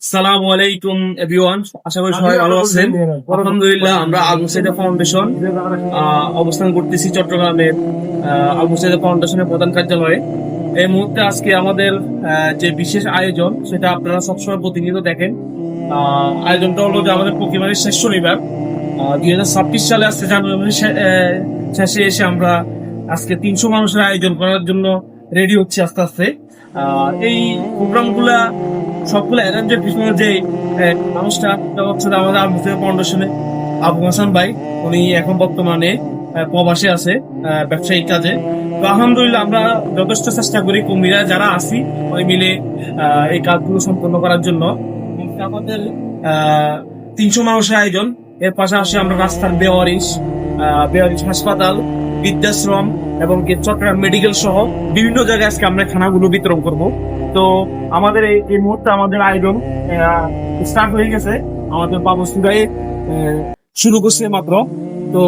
সালামু আলাইকুম এভরিওয়ান, আশা করি সবাই ভালো আছেন। আলহামদুলিল্লাহ, আমরা আল মুসাইদা ফাউন্ডেশন অবস্থান করতেছি চট্টগ্রামের আল মুসাইদা ফাউন্ডেশনের প্রধান কার্যালয়ে। এই মুহূর্তে আজকে আমাদের যে বিশেষ আয়োজন সেটা আপনারা সবসময় প্রতিনিয়ত দেখেন। আয়োজনটা হলো যে আমাদের প্রতিবারের শেষ শনিবার 2026 সালে আজকে জানুয়ারি শেষে এসে আমরা আজকে 300 মানুষের আয়োজন করার জন্য রেডি হচ্ছি আস্তে আস্তে। এই প্রোগ্রামগুলা সবগুলো অ্যারেঞ্জের পিছনে যে মানুষটা হচ্ছে আমাদের আল মুসাইদা ফাউন্ডেশনে আবু হাসান ভাই। উনি এখন বর্তমানে প্রবাসে আছে ব্যবসায়িক কাজে। তো আলহামদুলিল্লাহ আমরা যথেষ্ট চেষ্টা করি কর্মীরা যারা আছি ওই মিলে এই কাজগুলো সম্পন্ন করার জন্য। আমাদের 300 মানুষের আয়োজন, এর পাশাপাশি আমরা রাস্তার বেওয়ারিশ হাসপাতাল, বৃদ্ধাশ্রম এবং চট্টগ্রাম মেডিকেল সহ বিভিন্ন জায়গায় আজকে আমরা খানাগুলো বিতরণ করব। তো আমাদের এই মুহূর্তে আমাদের আয়োজন স্টার্ট হয়ে গেছে। আমাদের বাবু সুরাই শুরু করছে মাত্র। তো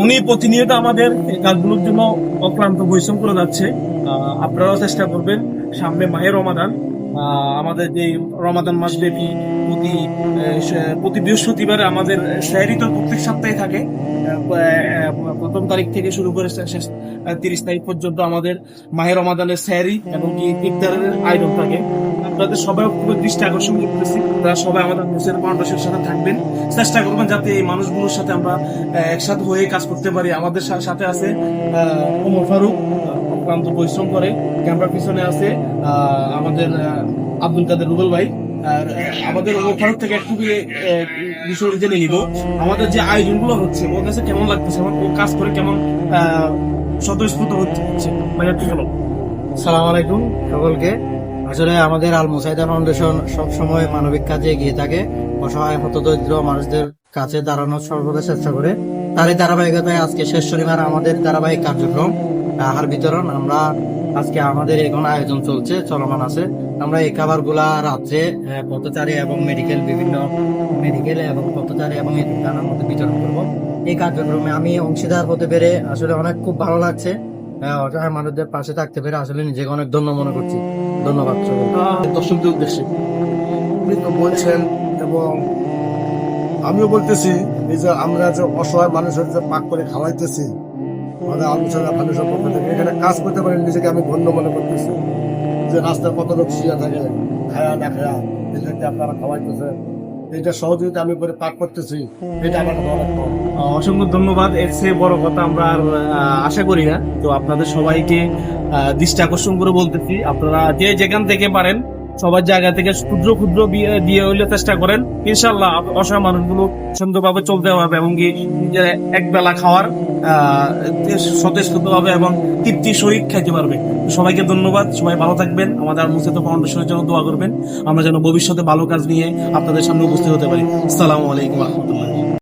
উনি প্রতিনিয়ত আমাদের এই কাজগুলোর জন্য অক্লান্ত পরিশ্রম করে যাচ্ছে। আপনারাও চেষ্টা করবেন। সামনে মাহে রমাদান, আমাদের যে রমাদান মাস ব্যাপী প্রতি বৃহস্পতিবারে আমাদের সেহরি তো প্রত্যেক সপ্তাহে থাকে। প্রথম তারিখ থেকে শুরু করে 30 তারিখ পর্যন্ত আমাদের মাহে রমাদানের সেহরি এবং কি ইফতারের আয়োজন থাকে। আপনাদের সবাই খুবই দৃষ্টি আকর্ষণ করতেছি, তারা সবাই আমাদের মুসাইদা ফাউন্ডেশনের সাথে থাকবেন, চেষ্টা করবেন যাতে এই মানুষগুলোর সাথে আমরা একসাথে হয়ে কাজ করতে পারি। আমাদের সাথে আছে ওমর ফারুক, অক্লান্ত পরিশ্রম করে। ক্যামেরার পিছনে আছে আমাদের আব্দুল কাদের রুবেল ভাই। আর আমাদের ওমর ফারুক থেকে একটু বিষয় জেনে নিব, আমাদের যে আয়োজনগুলো হচ্ছে ওর কাছে কেমন লাগতেছে, ও কাজ করে কেমন স্বতঃস্ফূর্ত হচ্ছে। ভাই একটু বলো। সালাম আলাইকুম সকলকে। আসলে আমাদের আল মুসাইদা ফাউন্ডেশন সবসময় মানবিক কাজে এগিয়ে থাকে, অসহায় হতদরিদ্র মানুষদের কাছে দাঁড়ানোর সর্বদা চেষ্টা করে। তারই ধারাবাহিকতায় আজকে শেষ শনিবার আমাদের ধারাবাহিক কার্যক্রম আহার বিতরণ। আমরা আজকে আমাদের এখন আয়োজন চলমান আছে। আমরা এই খাবারগুলা রাত্রে পথচারী এবং বিভিন্ন মেডিকেল এবং পথচারী এবং এতিমখানার মধ্যে বিতরণ করব। এই কার্যক্রমে আমি অংশীদার হতে পেরে আসলে অনেক খুব ভালো লাগছে। অসহায় মানুষদের পাশে থাকতে পেরে আসলে নিজেকে অনেক ধন্য মনে করছি। ধন্যবাদ দর্শকদের উদ্দেশ্যে। আপনি তো বলছেন এবং আমিও বলতেছি, এই যে আমরা যে অসহায় মানুষের যে পাক করে খাওয়াইতেছি আমাদের আল মুসাইদা ফাউন্ডেশন পক্ষ থেকে, এখানে কাজ করতে পারি নিজেকে আমি ধন্য মনে করতেছি। যে রাস্তায় কত লোক শুয়ে থাকে খায়া না খায়া, এদেরকে আপনারা খাওয়াইতেছেন, এইটা সহযোগিতা আমি করে পাক করতেছি, এটা আমার অনেক অসংখ্য ধন্যবাদ। এর চেয়ে বড় কথা আমরা আর আশা করি না। তো আপনাদের সবাইকে দৃষ্টি আকর্ষণ করে বলতেছি, আপনারা যে যেখান থেকে পারেন সবার জায়গা থেকে ক্ষুদ্র ক্ষুদ্র দিয়ে হইলে চেষ্টা করেন। ইনশাল্লাহ অসহায় মানুষগুলো সুন্দরভাবে চলতে হবে এবং কি নিজের এক বেলা খাওয়ার স্বতঃস্ফূর্ত হবে এবং তৃপ্তি সহিত খাইতে পারবে। সবাইকে ধন্যবাদ, সবাই ভালো থাকবেন। আমাদের আল মুসাইদা ফাউন্ডেশনের জন্য দোয়া করবেন, আমরা যেন ভবিষ্যতে ভালো কাজ নিয়ে আপনাদের সামনে উপস্থিত হতে পারি। আসসালামু আলাইকুম রহমতুল্লাহ।